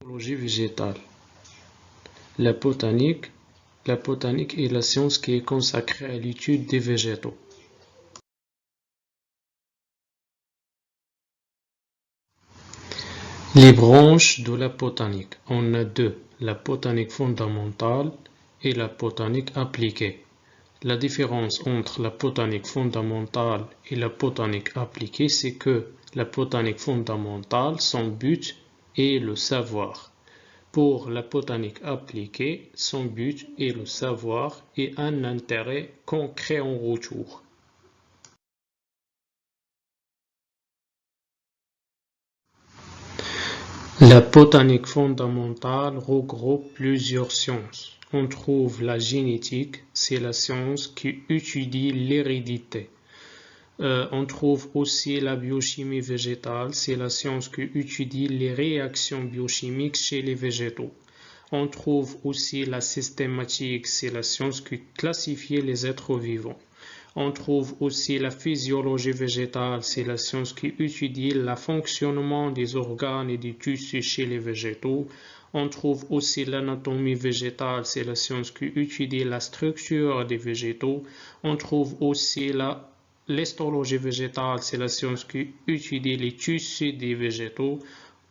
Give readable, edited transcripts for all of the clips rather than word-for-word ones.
Biologie végétale. La botanique. La botanique est la science qui est consacrée à l'étude des végétaux. Les branches de la botanique. On a deux, la botanique fondamentale et la botanique appliquée. La différence entre la botanique fondamentale et la botanique appliquée, c'est que la botanique fondamentale, son but est le savoir. Pour la botanique appliquée, son but est le savoir et un intérêt concret en retour. La botanique fondamentale regroupe plusieurs sciences. On trouve la génétique, c'est la science qui étudie l'hérédité. On trouve aussi la biochimie végétale, c'est la science qui étudie les réactions biochimiques chez les végétaux. On trouve aussi la systématique, c'est la science qui classifie les êtres vivants. On trouve aussi la physiologie végétale, c'est la science qui étudie le fonctionnement des organes et des tissus chez les végétaux. On trouve aussi l'anatomie végétale, c'est la science qui étudie la structure des végétaux. On trouve aussi l'histologie végétale, c'est la science qui étudie les tissus des végétaux.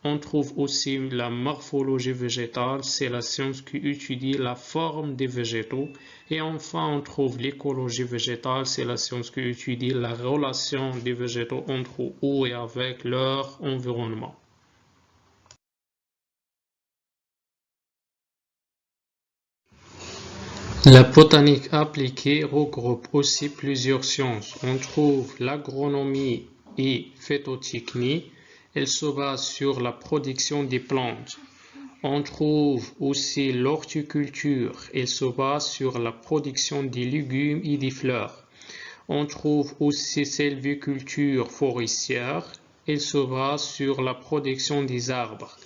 On trouve aussi la morphologie végétale, c'est la science qui étudie la forme des végétaux. Et enfin, on trouve l'écologie végétale, c'est la science qui étudie la relation des végétaux entre eux et avec leur environnement. La botanique appliquée regroupe aussi plusieurs sciences. On trouve l'agronomie et phytotechnie. Elle se base sur la production des plantes. On trouve aussi l'horticulture. Elle se base sur la production des légumes et des fleurs. On trouve aussi sylviculture forestière. Elle se base sur la production des arbres.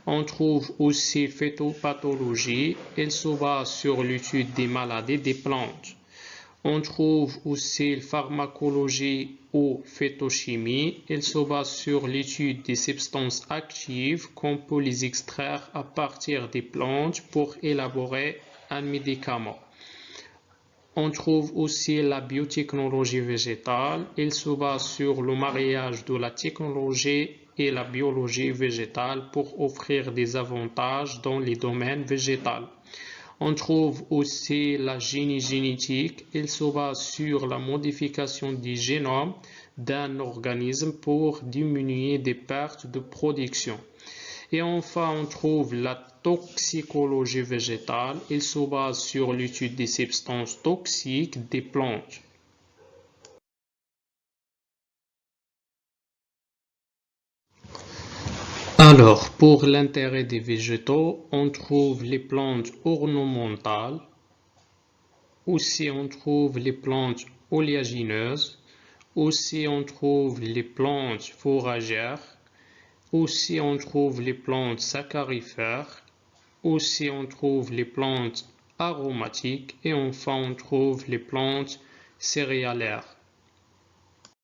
On trouve aussi phytopathologie. Elle se base sur l'étude des maladies des plantes. On trouve aussi pharmacologie ou phytochimie. Elle se base sur l'étude des substances actives qu'on peut les extraire à partir des plantes pour élaborer un médicament. On trouve aussi la biotechnologie végétale. Elle se base sur le mariage de la technologie et la biologie végétale pour offrir des avantages dans les domaines végétaux. On trouve aussi la génie génétique. Elle se base sur la modification du génome d'un organisme pour diminuer des pertes de production. Et enfin, on trouve la toxicologie végétale. Elle se base sur l'étude des substances toxiques des plantes. Alors, pour l'intérêt des végétaux, on trouve les plantes ornementales. Aussi, on trouve les plantes oléagineuses. Aussi, on trouve les plantes fourragères. Aussi, on trouve les plantes saccarifères. Aussi, on trouve les plantes aromatiques. Et enfin, on trouve les plantes céréalières.